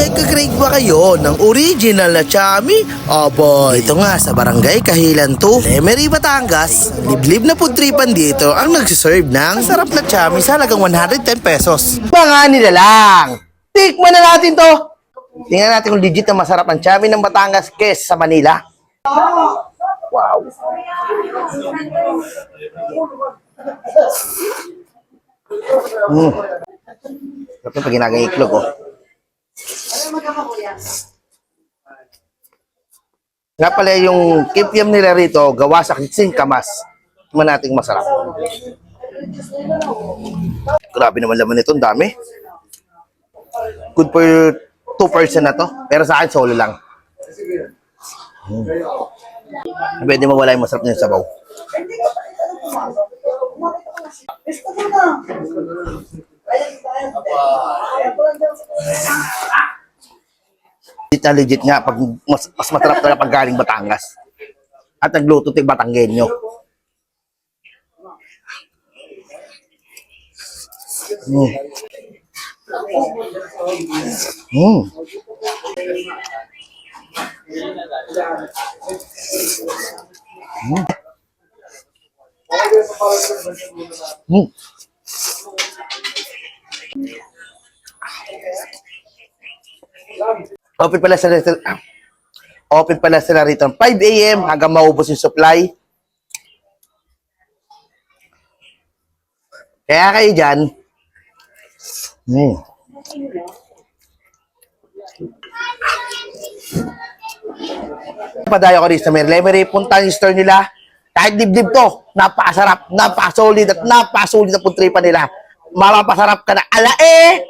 Nagka-crave ba kayo ng original na chami? Aba, ito nga sa barangay Kahilan 2, Lemery, Batangas. Liblib na pudtripan dito ang nagsiserve ng sarap na chami sa halagang 110 pesos. Mga nila lang! Tikman na natin to! Tingnan natin kung legit na masarap ang chami ng Batangas kesa sa Manila. Wow! Ito pag ginagay iklog, oh. Nga pala yung kipiam nila rito, gawa sa singkamas. Tingnan natin masarap. Grabe naman laman nito, ang dami. Good for 2% na to. Pero sa akin, solo lang. Pwede mawala yung masarap na yung sabaw. Legit nga pag mas masarap talaga pag galing Batangas. At nagluto ting Batanggenyo. Mm. Mm. Mm. Mm. Open pala sila rito 5 AM hanggang maubos yung supply. Kaya kayo dyan, padayo ko rin sa Lemery, punta yung store nila. Kahit dibdib to, napakasarap, napakasolid at napakasulit na puntripan nila. Mapapasarap ka na alae!